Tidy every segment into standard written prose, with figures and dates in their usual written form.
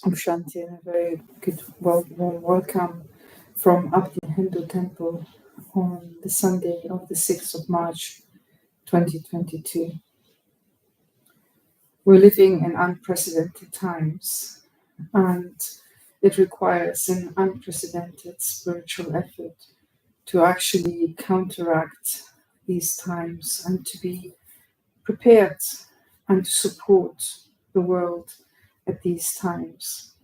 Shanti, and a very good warm welcome from Abdi Hindu Temple on the Sunday of the 6th of March 2022. We're living in unprecedented times, and it requires an unprecedented spiritual effort to actually counteract these times and to be prepared and to support the world at these times.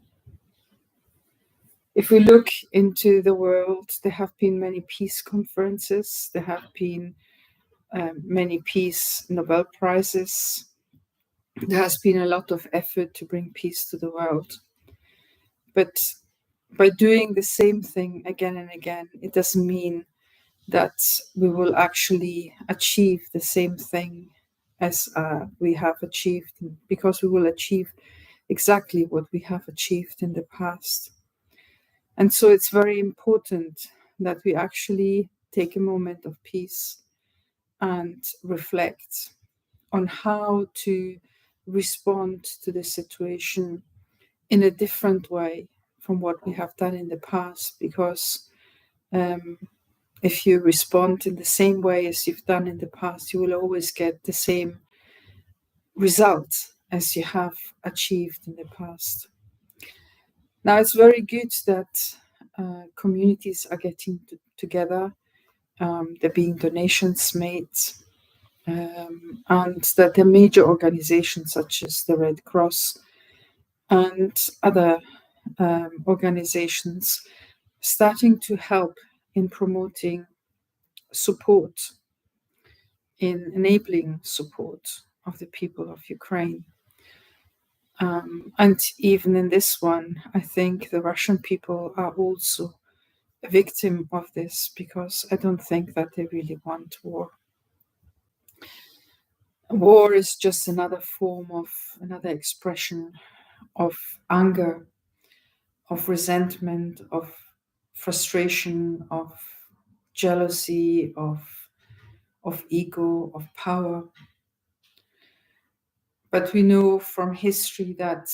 If we look into the world, there have been many peace conferences, there have been many peace Nobel Prizes. There has been a lot of effort to bring peace to the world. But by doing the same thing again and again, it doesn't mean that we will actually achieve the same thing as we have achieved, because we will achieve exactly what we have achieved in the past. And so it's very important that we actually take a moment of peace and reflect on how to respond to the situation in a different way from what we have done in the past. Because if you respond in the same way as you've done in the past, you will always get the same results as you have achieved in the past. Now, it's very good that communities are getting together. There are being donations made, and that there are major organizations such as the Red Cross and other organizations starting to help in promoting support, in enabling support of the people of Ukraine. And even in this one, I think the Russian people are also a victim of this, because I don't think that they really want war. War is just another form of, another expression of anger, of resentment, of frustration, of jealousy, of ego, of power. But we know from history that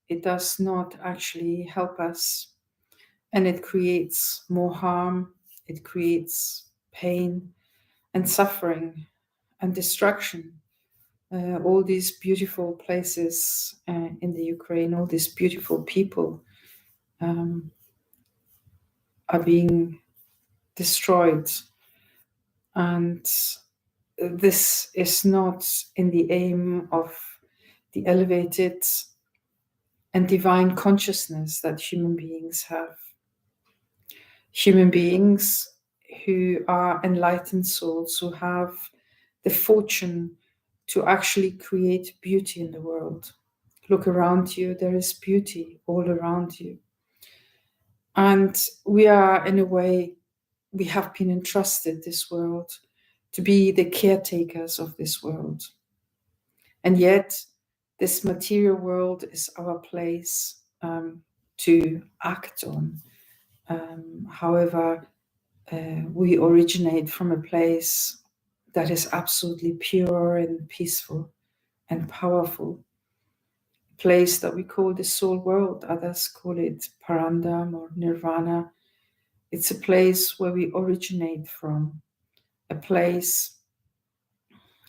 it does not actually help us, and it creates more harm, it creates pain and suffering and destruction. All these beautiful places in the Ukraine, all these beautiful people are being destroyed. And this is not in the aim of the elevated and divine consciousness that human beings have. Human beings who are enlightened souls, who have the fortune to actually create beauty in the world. Look around you, there is beauty all around you. And we are, in a way, we have been entrusted this world to be the caretakers of this world. And yet, this material world is our place to act on. However, we originate from a place that is absolutely pure and peaceful and powerful. A place that we call the soul world. Others call it Parandam or Nirvana. It's a place where we originate from, a place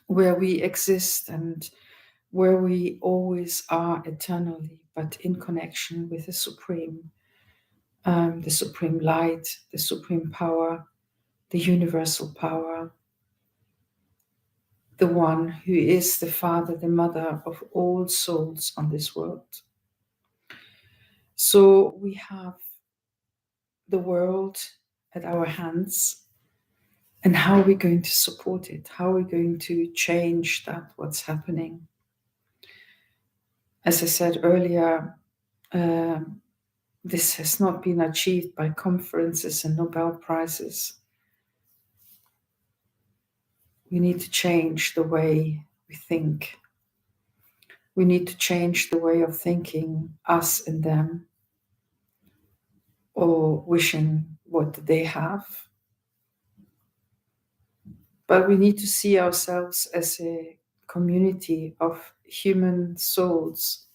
where we exist and where we always are eternally, but in connection with the supreme light, the supreme power, the universal power, the one who is the father, the mother of all souls on this world. So we have the world at our hands, and how are we going to support it? How are we going to change that, what's happening? As I said earlier, this has not been achieved by conferences and Nobel Prizes. We need to change the way we think. We need to change the way of thinking, us and them, or wishing what they have. But we need to see ourselves as a community of human souls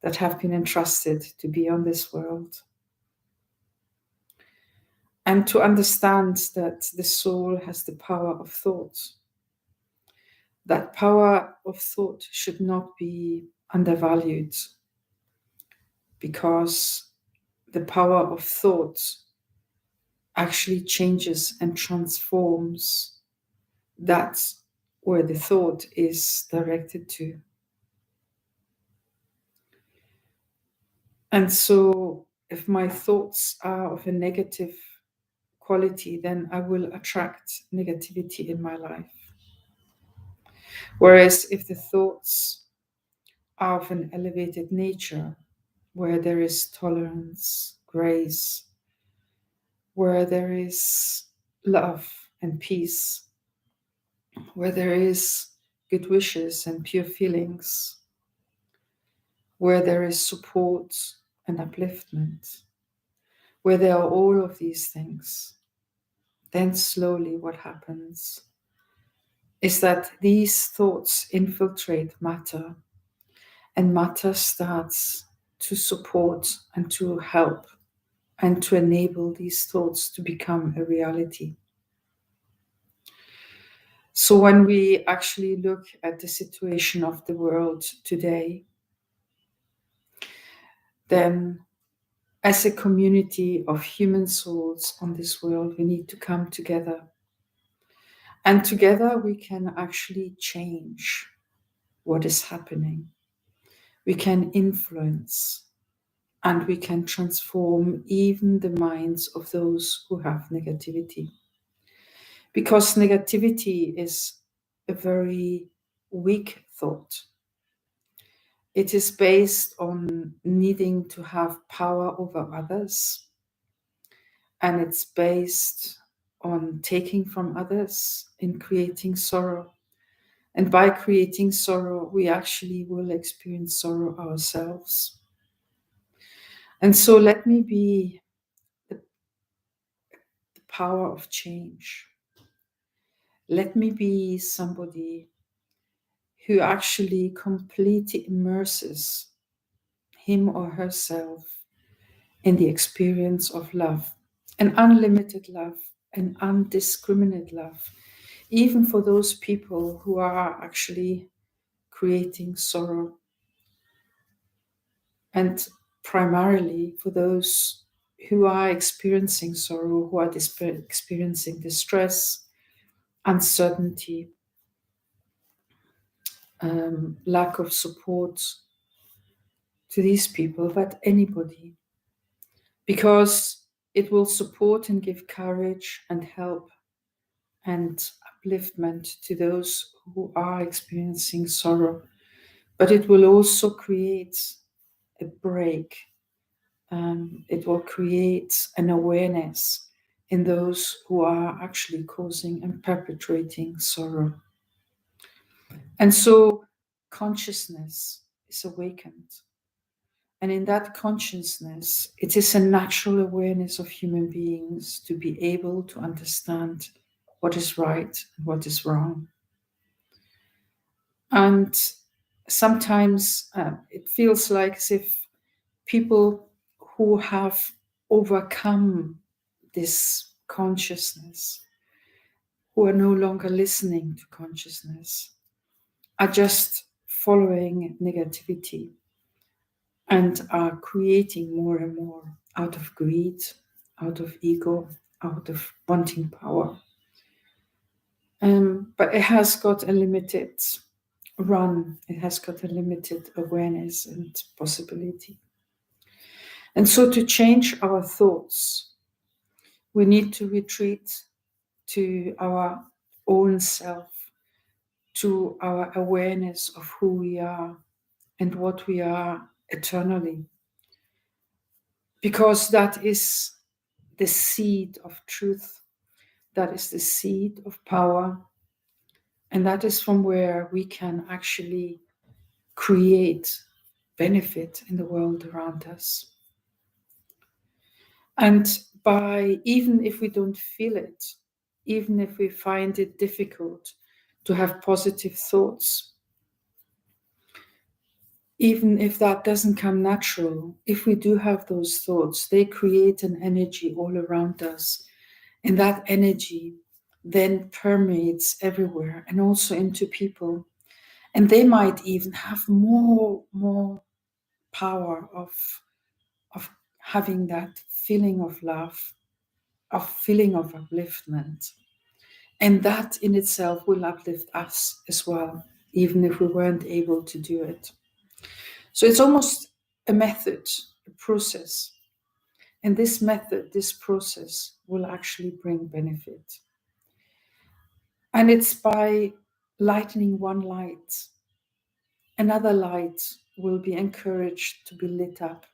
that have been entrusted to be on this world. And to understand that the soul has the power of thought. That power of thought should not be undervalued, because the power of thought actually changes and transforms that where the thought is directed to. And so if my thoughts are of a negative quality, then I will attract negativity in my life. Whereas if the thoughts are of an elevated nature, where there is tolerance, grace, where there is love and peace, where there is good wishes and pure feelings, where there is support and upliftment, where there are all of these things, then slowly what happens is that these thoughts infiltrate matter, and matter starts to support and to help and to enable these thoughts to become a reality. So when we actually look at the situation of the world today, then as a community of human souls on this world, we need to come together. And together we can actually change what is happening. We can influence and we can transform even the minds of those who have negativity. Because negativity is a very weak thought. It is based on needing to have power over others, and it's based on taking from others in creating sorrow. And by creating sorrow, we actually will experience sorrow ourselves. And so let me be the power of change. Let me be somebody who actually completely immerses him or herself in the experience of love, an unlimited love, an undiscriminate love, even for those people who are actually creating sorrow, and primarily for those who are experiencing sorrow, who are experiencing distress, uncertainty, lack of support to these people, but anybody, because it will support and give courage and help and upliftment to those who are experiencing sorrow. But it will also create a break. It will create an awareness in those who are actually causing and perpetrating sorrow. And so consciousness is awakened. And in that consciousness, it is a natural awareness of human beings to be able to understand what is right and what is wrong. And sometimes it feels like as if people who have overcome this consciousness, who are no longer listening to consciousness, are just following negativity and are creating more and more out of greed, out of ego, out of wanting power. But it has got a limited run, it has got a limited awareness and possibility. And so to change our thoughts, we need to retreat to our own self, to our awareness of who we are and what we are eternally. Because that is the seed of truth, that is the seed of power, and that is from where we can actually create benefit in the world around us. And by, even if we don't feel it, even if we find it difficult to have positive thoughts, even if that doesn't come natural, if we do have those thoughts, they create an energy all around us. And that energy then permeates everywhere and also into people. And they might even have more power of having that feeling of love, of feeling of upliftment. And that in itself will uplift us as well, even if we weren't able to do it. So it's almost a method, a process. And this method, this process will actually bring benefit. And it's by lightening one light, another light will be encouraged to be lit up.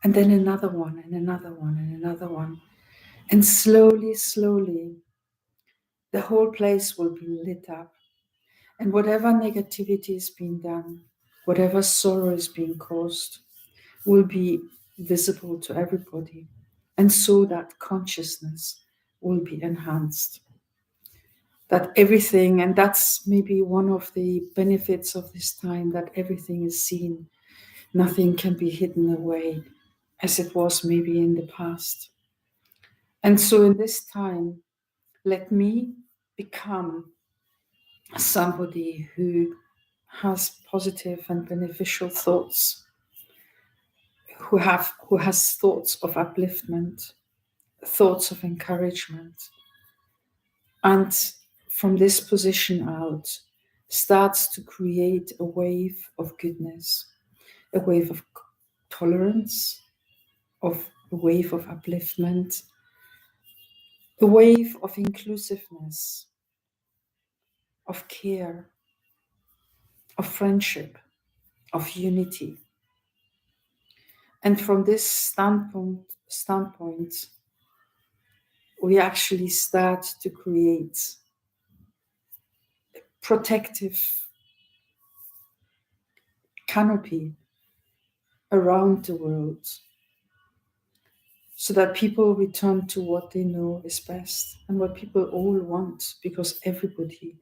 And then another one, and another one, and another one. And slowly, slowly, the whole place will be lit up. And whatever negativity is being done, whatever sorrow is being caused, will be visible to everybody. And so that consciousness will be enhanced. That everything, and that's maybe one of the benefits of this time, that everything is seen. Nothing can be hidden away as it was maybe in the past. And so in this time, let me become somebody who has positive and beneficial thoughts, who has thoughts of upliftment, thoughts of encouragement, and from this position out starts to create a wave of goodness, a wave of tolerance, of a wave of upliftment, a wave of inclusiveness, of care, of friendship, of unity. And from this standpoint, we actually start to create a protective canopy around the world so that people return to what they know is best and what people all want, because everybody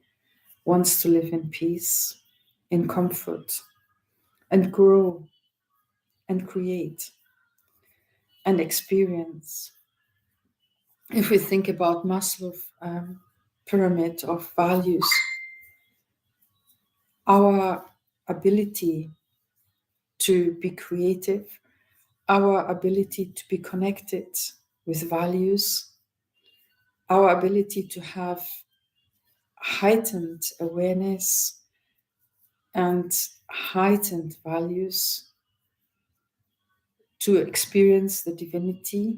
wants to live in peace, in comfort, and grow and create and experience. If we think about Maslow's pyramid of values, our ability to be creative, our ability to be connected with values, our ability to have heightened awareness and heightened values, to experience the divinity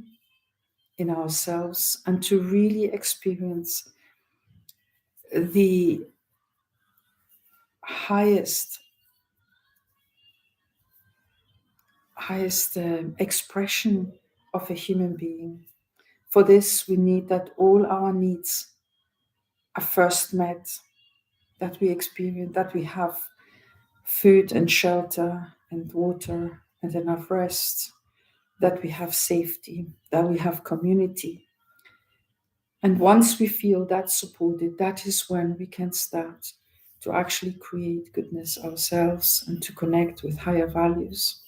in ourselves and to really experience the highest expression of a human being. For this, we need that all our needs are first met, that we experience, that we have food and shelter and water and enough rest, that we have safety, that we have community. And once we feel that supported, that is when we can start to actually create goodness ourselves and to connect with higher values.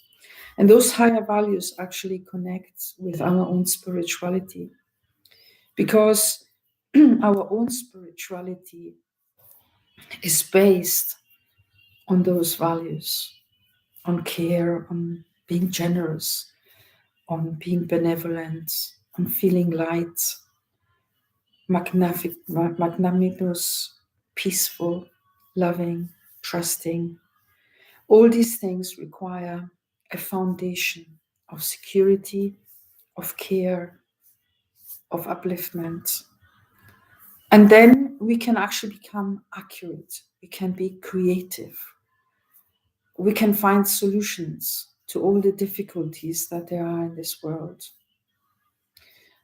And those higher values actually connect with our own spirituality, because our own spirituality is based on those values, on care, on being generous, on being benevolent, on feeling light, magnanimous, peaceful, loving, trusting. All these things require a foundation of security, of care, of upliftment. And then we can actually become accurate. We can be creative. We can find solutions to all the difficulties that there are in this world.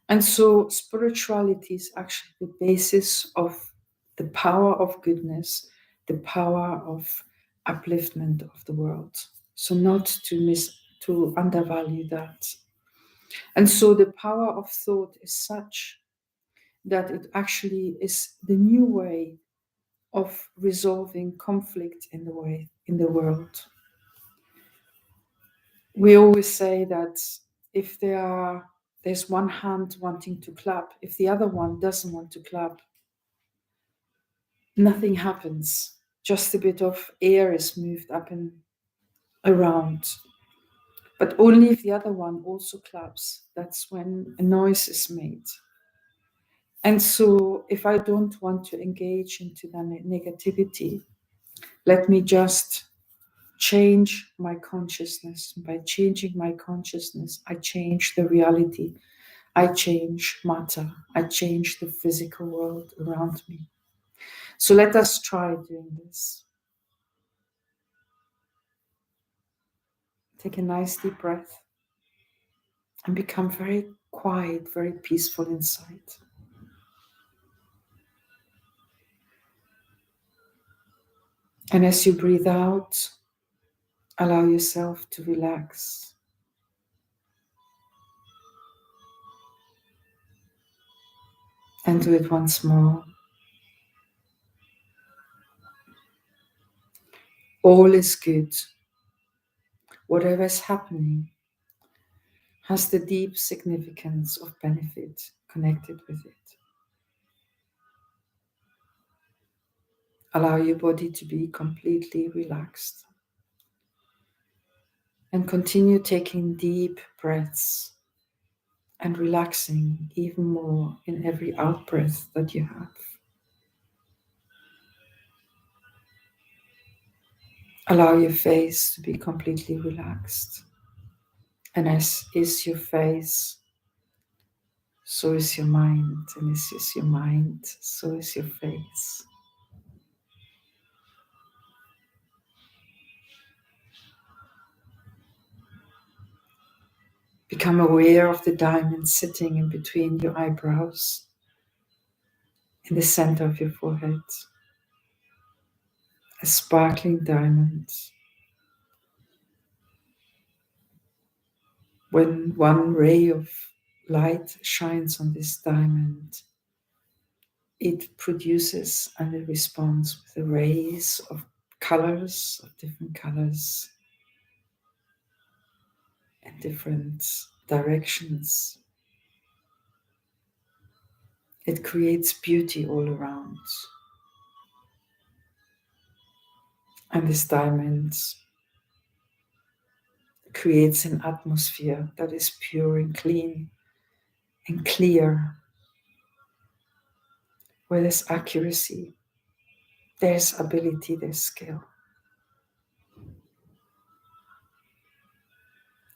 And so spirituality is actually the basis of the power of goodness, the power of upliftment of the world. So not to undervalue that. And so the power of thought is such that it actually is the new way of resolving conflict in the world. We always say that if there's one hand wanting to clap, if the other one doesn't want to clap, nothing happens. Just a bit of air is moved up and around. But only if the other one also claps, that's when a noise is made. And so if I don't want to engage into the negativity, let me just change my consciousness. By changing my consciousness, I change the reality. I change matter. I change the physical world around me. So let us try doing this. Take a nice deep breath and become very quiet, very peaceful inside. And as you breathe out, allow yourself to relax. And do it once more. All is good. Whatever is happening has the deep significance of benefit connected with it. Allow your body to be completely relaxed. And continue taking deep breaths and relaxing even more in every out breath that you have. Allow your face to be completely relaxed. And as is your face, so is your mind. And as is your mind, so is your face. Become aware of the diamond sitting in between your eyebrows, in the center of your forehead. A sparkling diamond. When one ray of light shines on this diamond, it produces and it responds with the rays of colors, of different colors and different directions. It creates beauty all around. And this diamond creates an atmosphere that is pure and clean and clear, where there's accuracy, there's ability, there's skill.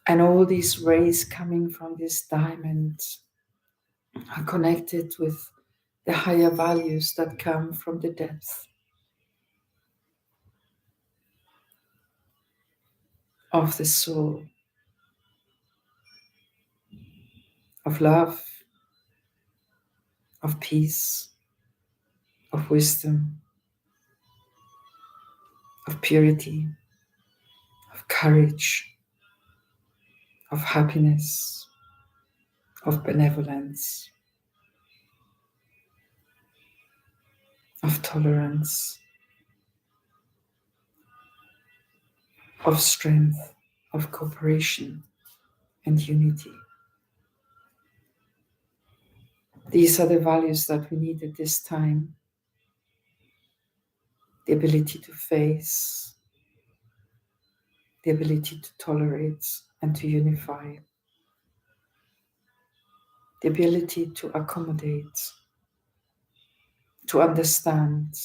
And all these rays coming from this diamond are connected with the higher values that come from the depth of the soul, of love, of peace, of wisdom, of purity, of courage, of happiness, of benevolence, of tolerance, of strength, of cooperation and unity. These are the values that we need at this time. The ability to face, the ability to tolerate and to unify, the ability to accommodate, to understand.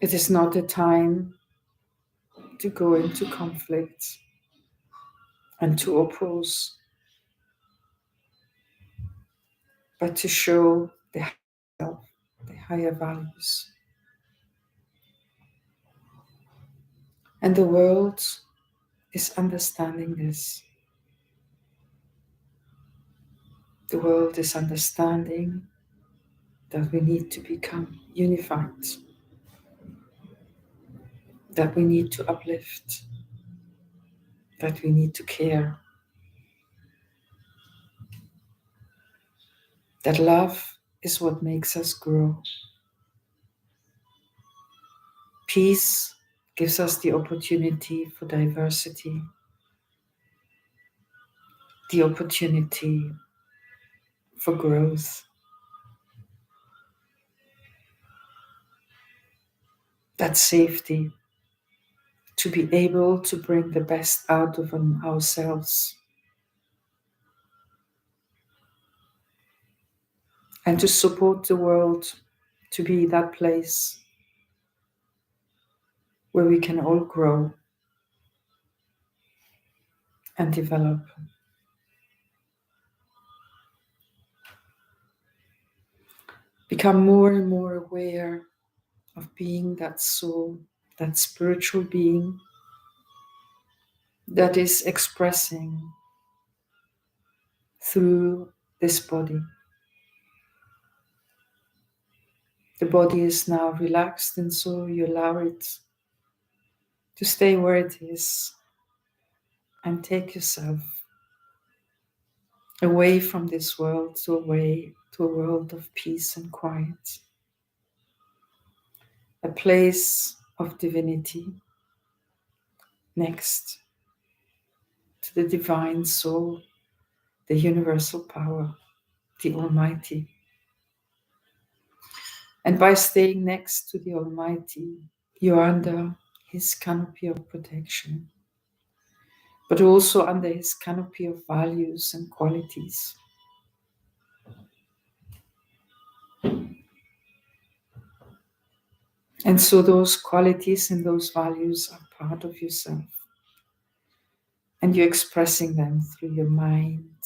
It is not a time to go into conflict and to oppose, but to show the higher self, the higher values. And the world is understanding this. The world is understanding that we need to become unified, that we need to uplift, that we need to care, that love is what makes us grow. Peace gives us the opportunity for diversity, the opportunity for growth. That safety to be able to bring the best out of ourselves and to support the world to be that place where we can all grow and develop. Become more and more aware of being that soul, that spiritual being that is expressing through this body. The body is now relaxed, and so you allow it to stay where it is and take yourself away from this world to a world of peace and quiet, a place of divinity next to the divine soul, the universal power, the Almighty. And by staying next to the Almighty, you're under His canopy of protection, but also under His canopy of values and qualities. And so those qualities and those values are part of yourself. And you're expressing them through your mind,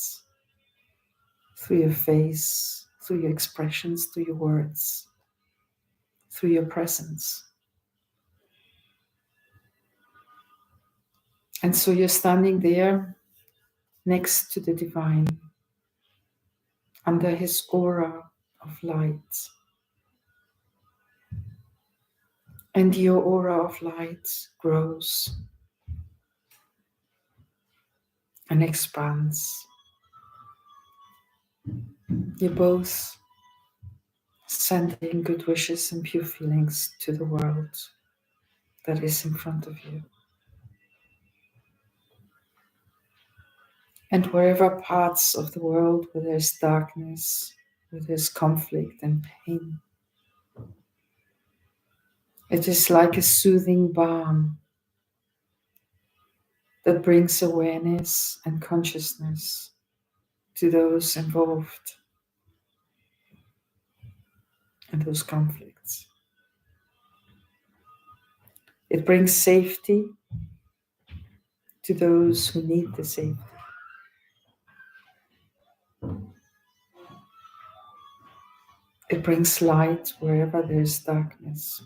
through your face, through your expressions, through your words, through your presence. And so you're standing there next to the divine, under His aura of light. And your aura of light grows and expands. You're both sending good wishes and pure feelings to the world that is in front of you. And wherever parts of the world where there's darkness, where there's conflict and pain, it is like a soothing balm that brings awareness and consciousness to those involved in those conflicts. It brings safety to those who need the safety. It brings light wherever there's darkness.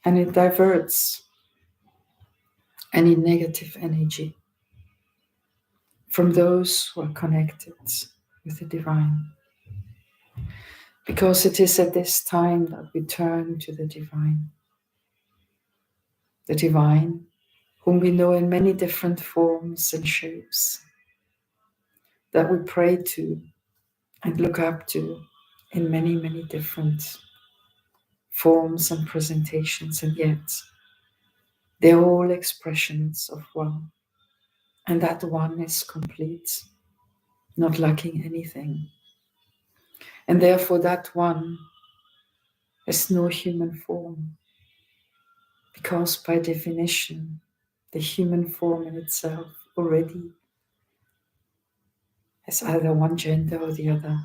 And it diverts any negative energy from those who are connected with the divine. Because it is at this time that we turn to the divine. The divine, whom we know in many different forms and shapes, that we pray to and look up to in many, many different forms and presentations, and yet they're all expressions of one. And that one is complete, not lacking anything. And therefore that one has no human form, because by definition, the human form in itself already has either one gender or the other,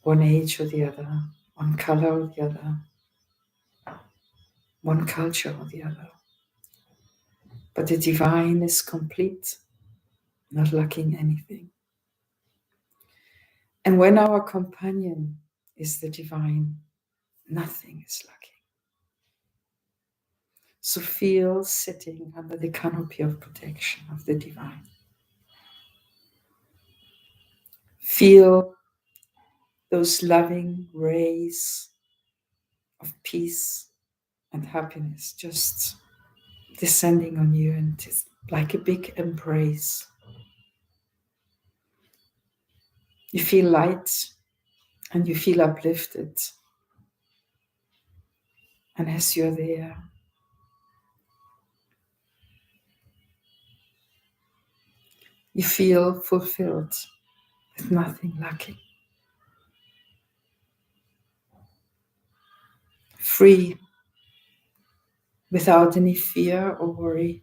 one age or the other, one color or the other, one culture or the other. But the divine is complete, not lacking anything. And when our companion is the divine, nothing is lacking. So feel sitting under the canopy of protection of the divine. Feel those loving rays of peace and happiness just descending on you, and it's like a big embrace. You feel light and you feel uplifted. And as you're there, you feel fulfilled with nothing lacking, free without any fear or worry,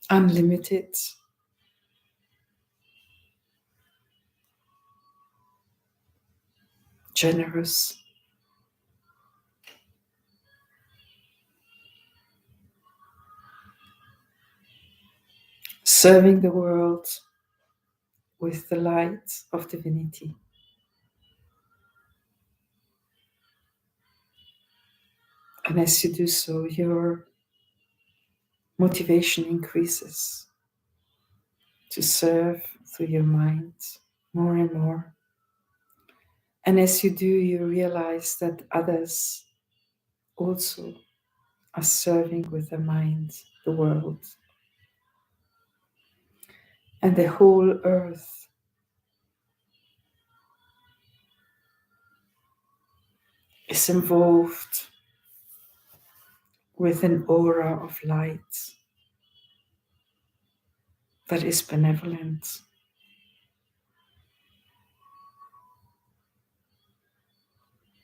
unlimited, generous, serving the world with the light of divinity. And as you do so, your motivation increases to serve through your mind more and more. And as you do, you realize that others also are serving with their mind the world. And the whole earth is involved with an aura of light that is benevolent,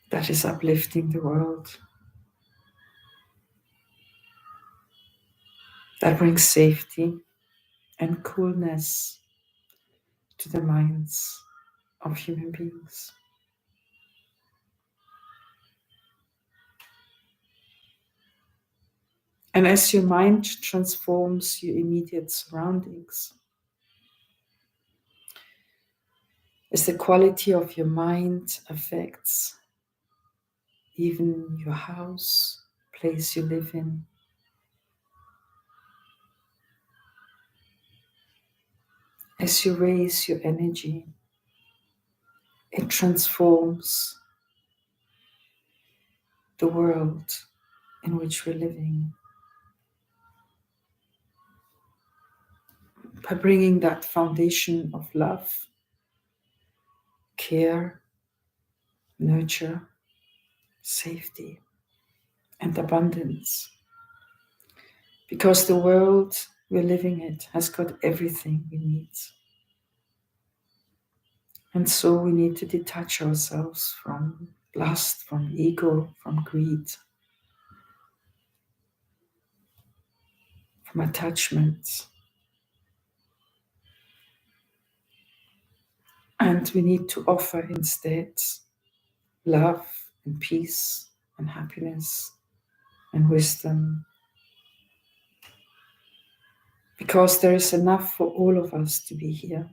that is uplifting the world, that brings safety and coolness to the minds of human beings. And as your mind transforms your immediate surroundings, as the quality of your mind affects even your house, place you live in, as you raise your energy, it transforms the world in which we're living by bringing that foundation of love, care, nurture, safety, and abundance. Because the world we're living in has got everything we need. And so we need to detach ourselves from lust, from ego, from greed, from attachment. And we need to offer instead love and peace and happiness and wisdom. Because there is enough for all of us to be here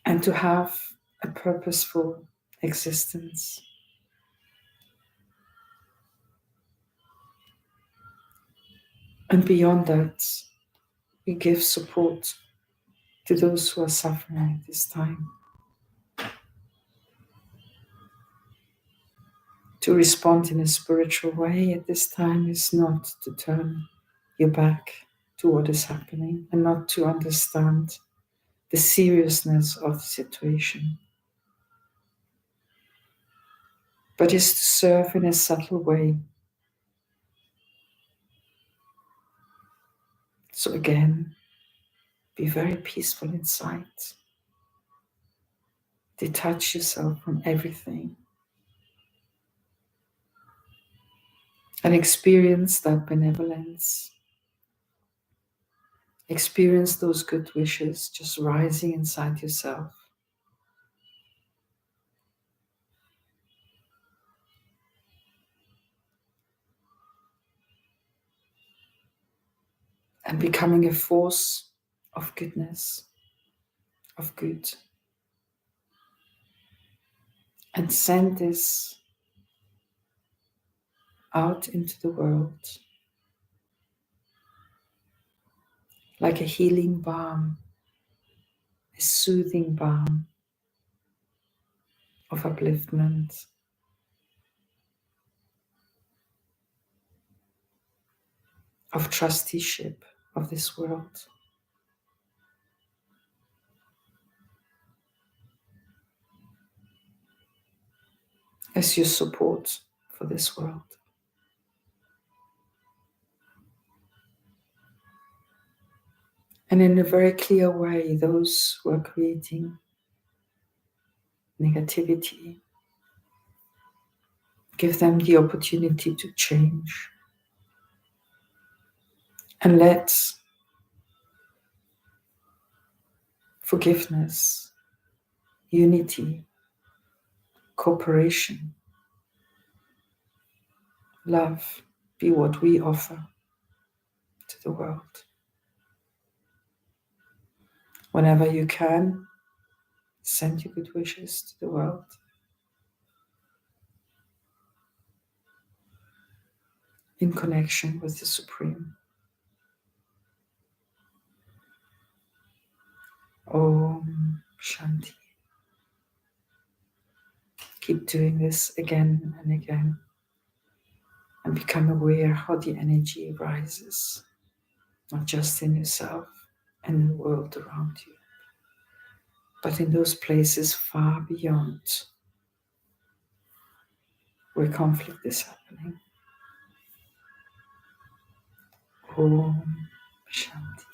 and to have a purposeful existence. And beyond that, we give support to those who are suffering at this time. To respond in a spiritual way at this time is not to turn your back to what is happening and not to understand the seriousness of the situation, but is to serve in a subtle way. So again, be very peaceful inside. Detach yourself from everything and experience that benevolence. Experience those good wishes just rising inside yourself. And becoming a force of goodness, of good. And send this out into the world like a healing balm, a soothing balm of upliftment, of trusteeship of this world. as your support for this world. And in a very clear way, those who are creating negativity, give them the opportunity to change. And let forgiveness, unity, cooperation, love be what we offer to the world. Whenever you can, send your good wishes to the world. In connection with the Supreme. Om Shanti. Keep doing this again and again, and become aware how the energy rises, not just in yourself and in the world around you, but in those places far beyond where conflict is happening. Om Shanti.